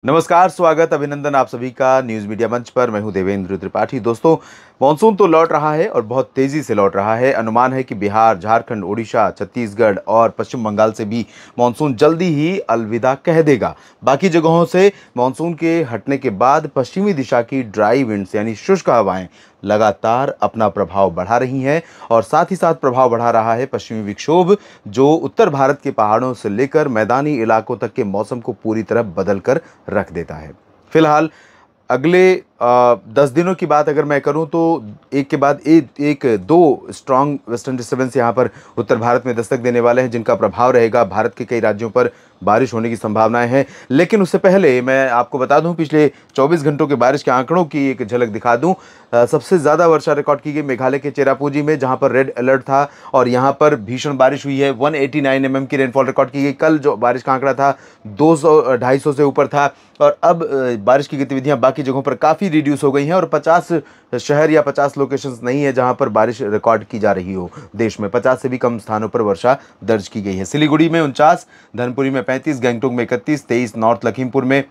नमस्कार, स्वागत, अभिनंदन आप सभी का न्यूज़ मीडिया मंच पर। मैं हूं देवेंद्र त्रिपाठी। दोस्तों, मानसून तो लौट रहा है और बहुत तेज़ी से लौट रहा है। अनुमान है कि बिहार, झारखंड, ओडिशा, छत्तीसगढ़ और पश्चिम बंगाल से भी मानसून जल्दी ही अलविदा कह देगा। बाकी जगहों से मानसून के हटने के बाद पश्चिमी दिशा की ड्राई विंड्स यानी शुष्क हवाएं लगातार अपना प्रभाव बढ़ा रही हैं और साथ ही साथ प्रभाव बढ़ा रहा है पश्चिमी विक्षोभ, जो उत्तर भारत के पहाड़ों से लेकर मैदानी इलाकों तक के मौसम को पूरी तरह बदल कर रख देता है। फिलहाल अगले 10 दिनों की बात अगर मैं करूं तो एक के बाद एक दो स्ट्रॉन्ग वेस्टर्न डिस्टर्बेंस यहां पर उत्तर भारत में दस्तक देने वाले हैं, जिनका प्रभाव रहेगा भारत के कई राज्यों पर बारिश होने की संभावनाएं हैं। लेकिन उससे पहले मैं आपको बता दूं, पिछले 24 घंटों के बारिश के आंकड़ों की एक झलक दिखा दूं। सबसे ज़्यादा वर्षा रिकॉर्ड की गई मेघालय के चेरापूंजी में, जहां पर रेड अलर्ट था और यहां पर भीषण बारिश हुई है। 189 mm की रेनफॉल रिकॉर्ड की गई। कल जो बारिश का आंकड़ा था 200-250 से ऊपर था और अब बारिश की गतिविधियां बाकी जगहों पर काफ़ी रिड्यूस हो गई हैं और 50 शहर या 50 लोकेशंस नहीं है जहां पर बारिश रिकॉर्ड की जा रही हो। देश में 50 से भी कम स्थानों पर वर्षा दर्ज की गई है। सिलीगुड़ी में 49, धनपुरी में 35, गंगटोक में 31, 23 नॉर्थ लखीमपुर में,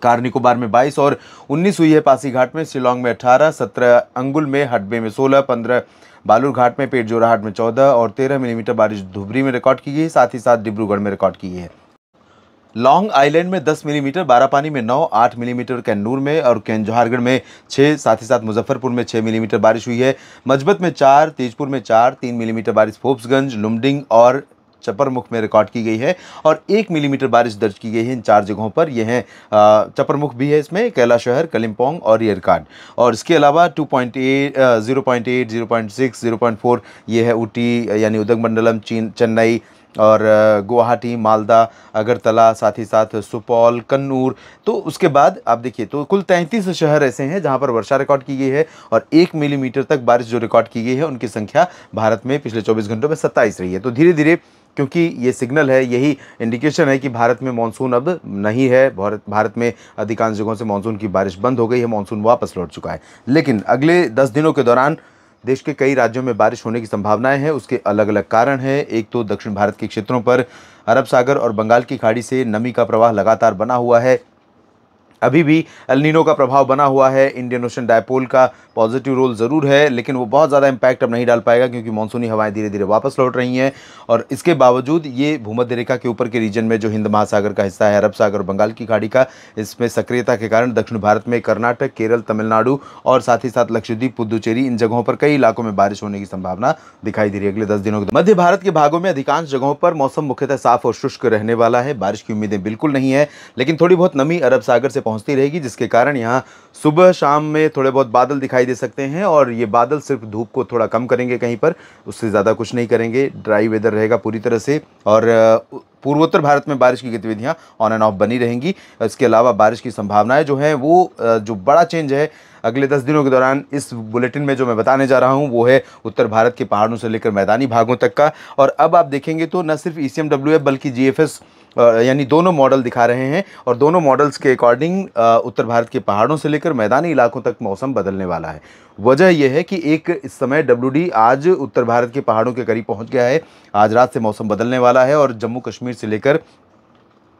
कार निकोबार में 22 और 19 हुई है पासीघाट में, शिलोंग में 18, 17 अंगुल में, हडबे में 16, 15 बालूरघाट में, पेट जोराहाट में 14 और 13 मिलीमीटर बारिश धुबरी में रिकॉर्ड की गई। साथ ही साथ डिब्रूगढ़ में रिकॉर्ड की गई है। लॉन्ग आइलैंड में 10 मिलीमीटर, बारापानी में 9, 8 मिलीमीटर कैन्नूर में और केंजहारगढ़ में 6, साथ ही साथ मुजफ्फरपुर में 6 मिलीमीटर बारिश हुई है। मजबत में 4, तेजपुर में 4, 3 मिलीमीटर बारिश फोर्ब्सगंज, लुमडिंग और चपरमुख में रिकॉर्ड की गई है और 1 मिलीमीटर बारिश दर्ज की गई है इन 4 जगहों पर। यह है चपरमुख भी है इसमें, कैलाशहर, कलिम्पोंग और येरकाड। और इसके अलावा 2.8, 0.8, 0.6, 0.4 ये है ऊटी यानी उदगमंडलम, चेन्नई और गुवाहाटी, मालदा, अगरतला, साथ ही साथ सुपौल, कन्नूर। तो उसके बाद आप देखिए तो कुल 33 शहर ऐसे हैं जहां पर वर्षा रिकॉर्ड की गई है और 1 मिलीमीटर तक बारिश जो रिकॉर्ड की गई है उनकी संख्या भारत में पिछले 24 घंटों में 27 रही है। तो धीरे धीरे, क्योंकि ये सिग्नल है, यही इंडिकेशन है कि भारत में मानसून अब नहीं है। भारत में अधिकांश जगहों से मानसून की बारिश बंद हो गई है, मानसून वापस लौट चुका है। लेकिन अगले 10 दिनों के दौरान देश के कई राज्यों में बारिश होने की संभावनाएं हैं। उसके अलग अलग कारण हैं। एक तो दक्षिण भारत के क्षेत्रों पर अरब सागर और बंगाल की खाड़ी से नमी का प्रवाह लगातार बना हुआ है। अभी भी एल नीनो का प्रभाव बना हुआ है। इंडियन ओशन डायपोल का पॉजिटिव रोल ज़रूर है, लेकिन वो बहुत ज़्यादा इम्पैक्ट अब नहीं डाल पाएगा क्योंकि मानसूनी हवाएं धीरे धीरे वापस लौट रही हैं। और इसके बावजूद ये भूमध्य रेखा के ऊपर के रीजन में जो हिंद महासागर का हिस्सा है, अरब सागर और बंगाल की खाड़ी का, इसमें सक्रियता के कारण दक्षिण भारत में कर्नाटक, केरल, तमिलनाडु और साथ ही साथ लक्षद्वीप, पुदुचेरी, इन जगहों पर कई इलाकों में बारिश होने की संभावना दिखाई दे रही है अगले 10 दिनों के। मध्य भारत के भागों में अधिकांश जगहों पर मौसम मुख्यतः साफ और शुष्क रहने वाला है। बारिश की उम्मीदें बिल्कुल नहीं है, लेकिन थोड़ी बहुत नमी अरब सागर से पहुंचती रहेगी, जिसके कारण यहाँ सुबह शाम में थोड़े बहुत बादल दिखाई दे सकते हैं और ये बादल सिर्फ धूप को थोड़ा कम करेंगे कहीं पर, उससे ज़्यादा कुछ नहीं करेंगे। ड्राई वेदर रहेगा पूरी तरह से और पूर्वोत्तर भारत में बारिश की गतिविधियां ऑन एंड ऑफ बनी रहेंगी। इसके अलावा बारिश की संभावनाएं जो हैं वो जो बड़ा चेंज है अगले 10 दिनों के दौरान इस बुलेटिन में जो मैं बताने जा रहा हूं वो है उत्तर भारत के पहाड़ों से लेकर मैदानी भागों तक का। और अब आप देखेंगे तो न सिर्फ ECMWF बल्कि GFS यानी दोनों मॉडल दिखा रहे हैं और दोनों मॉडल्स के अकॉर्डिंग उत्तर भारत के पहाड़ों से लेकर मैदानी इलाकों तक मौसम बदलने वाला है। वजह यह है कि एक इस समय WD आज उत्तर भारत के पहाड़ों के करीब पहुंच गया है। आज रात से मौसम बदलने वाला है और जम्मू कश्मीर से लेकर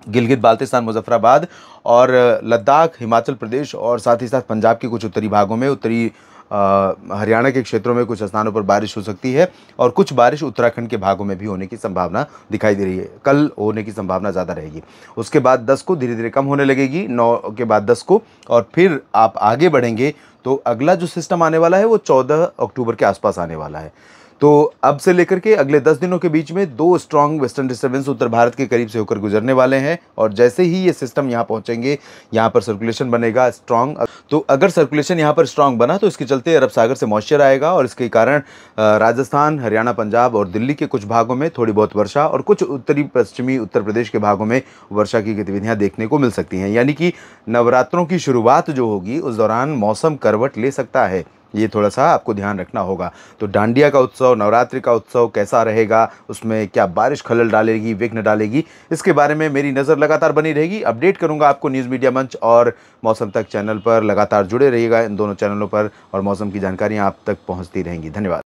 गिलगित बाल्टिस्तान, मुजफ्फराबाद और लद्दाख, हिमाचल प्रदेश और साथ ही साथ पंजाब के कुछ उत्तरी भागों में, उत्तरी हरियाणा के क्षेत्रों में कुछ स्थानों पर बारिश हो सकती है और कुछ बारिश उत्तराखंड के भागों में भी होने की संभावना दिखाई दे रही है। कल होने की संभावना ज़्यादा रहेगी। उसके बाद 10 को धीरे धीरे कम होने लगेगी, 9 के बाद 10 को, और फिर आप आगे बढ़ेंगे तो अगला जो सिस्टम आने वाला है वो 14 अक्टूबर के आसपास आने वाला है। तो अब से लेकर के अगले 10 दिनों के बीच में 2 स्ट्रॉन्ग वेस्टर्न डिस्टर्बेंस उत्तर भारत के करीब से होकर गुजरने वाले हैं और जैसे ही ये सिस्टम यहाँ पहुँचेंगे, यहाँ पर सर्कुलेशन बनेगा स्ट्रॉन्ग। तो अगर सर्कुलेशन यहाँ पर स्ट्रॉन्ग बना तो इसके चलते अरब सागर से मॉइस्चर आएगा और इसके कारण राजस्थान, हरियाणा, पंजाब और दिल्ली के कुछ भागों में थोड़ी बहुत वर्षा और कुछ उत्तरी पश्चिमी उत्तर प्रदेश के भागों में वर्षा की गतिविधियाँ देखने को मिल सकती हैं। यानी कि नवरात्रों की शुरुआत जो होगी उस दौरान मौसम करवट ले सकता है। ये थोड़ा सा आपको ध्यान रखना होगा। तो डांडिया का उत्सव, नवरात्रि का उत्सव कैसा रहेगा, उसमें क्या बारिश खलल डालेगी, विघ्न डालेगी, इसके बारे में मेरी नज़र लगातार बनी रहेगी। अपडेट करूंगा आपको न्यूज़ मीडिया मंच और मौसम तक चैनल पर। लगातार जुड़े रहिएगा इन दोनों चैनलों पर और मौसम की जानकारियाँ आप तक पहुँचती रहेंगी। धन्यवाद।